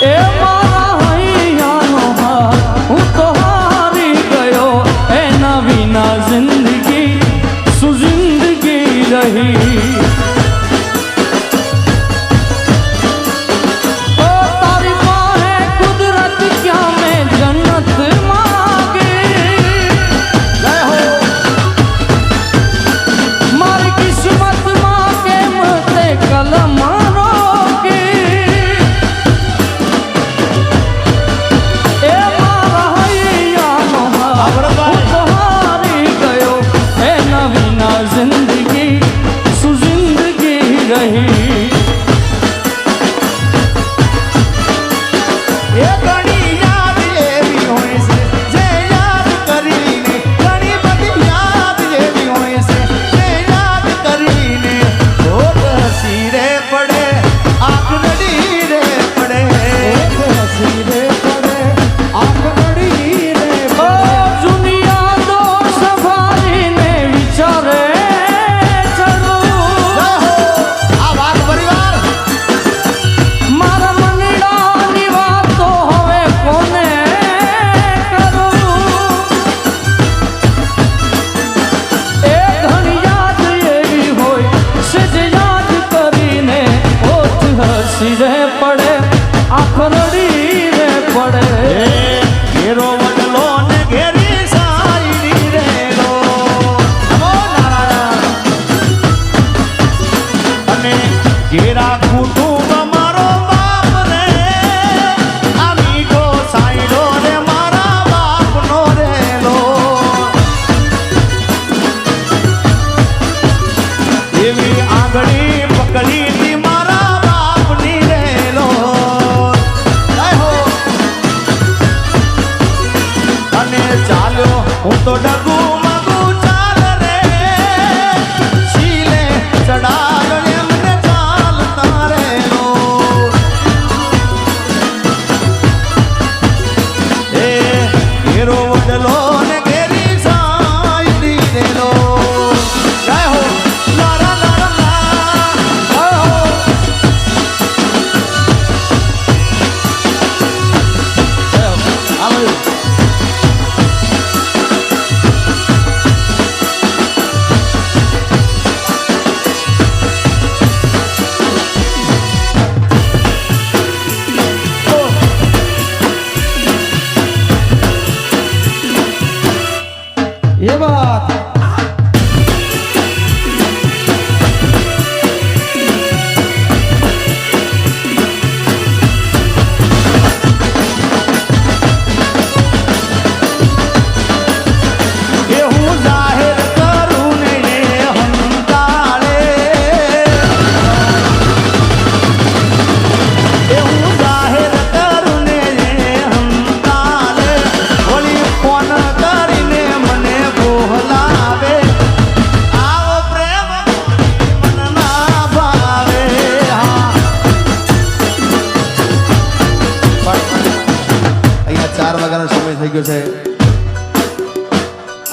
એ મારા હૈયાનો હાથ હું તો હારી ગયો એના વિના જિંદગી શું જિંદગી રહી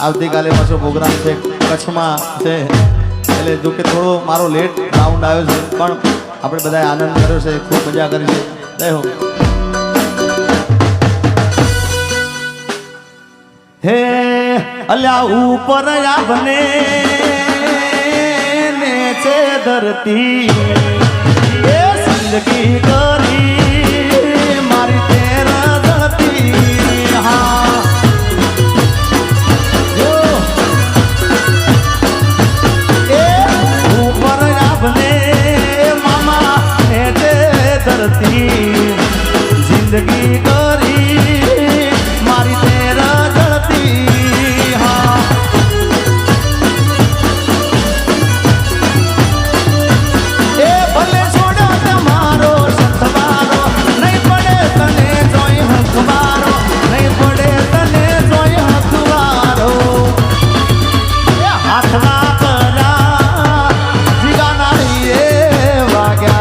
આવતીકાલે પાછો પ્રોગ્રામ છે કચ્છમાં છે એટલે જો કે થોડો મારો લેટ રાઉન્ડ આવ્યો છે પણ આપણે બધાએ આનંદ કર્યો છે ખૂબ મજા કરી છે જય હો હે અલ્યા ઉપર આવને નેચે ધરતી એ જિંદગી કરી મારી તેરા ધરતી હા जिंदगी करी मारी तेरा जलती हाँ ए भले छोड़ो तुम्हारो सतवारो नहीं पड़े तने जोई हथवारो नहीं पड़े तने जोई हथवारो हाथवा करा जीगाना ये वाग्या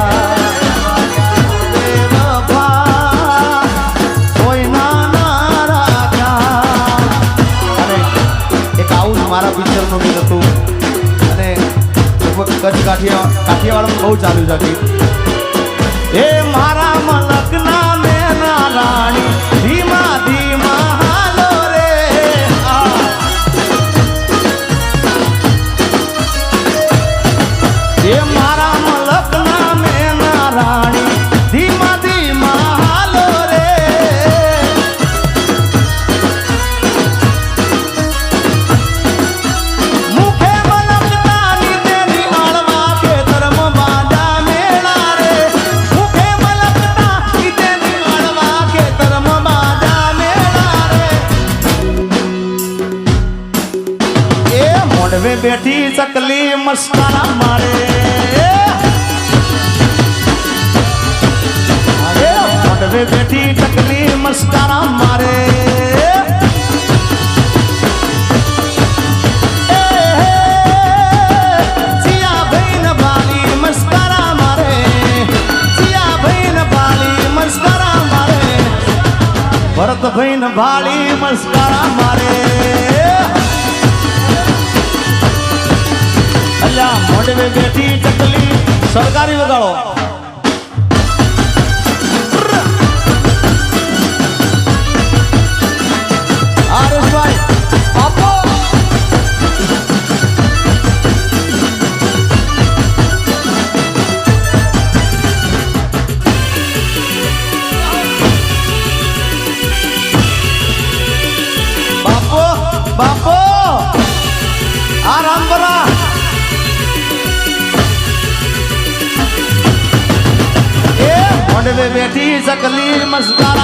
કચ્છ કાઠિયાવાડમાં બહુ ચાલ્યું છે એ મારા મલક ના બેઠી ચકલી મસ્કારા મારે મોઢવે બેઠી ચકલી મસ્કારા મારે ભરત ભાઈ ને ભાળી મસ્કારા મારે અલ્યા મોઢવે બેઠી ચકલી સરકારી વગાડો હરેશભાઈ આપો બાપો આ રામબરા એ મોઢવે બેઠી ચકલી મસ્કા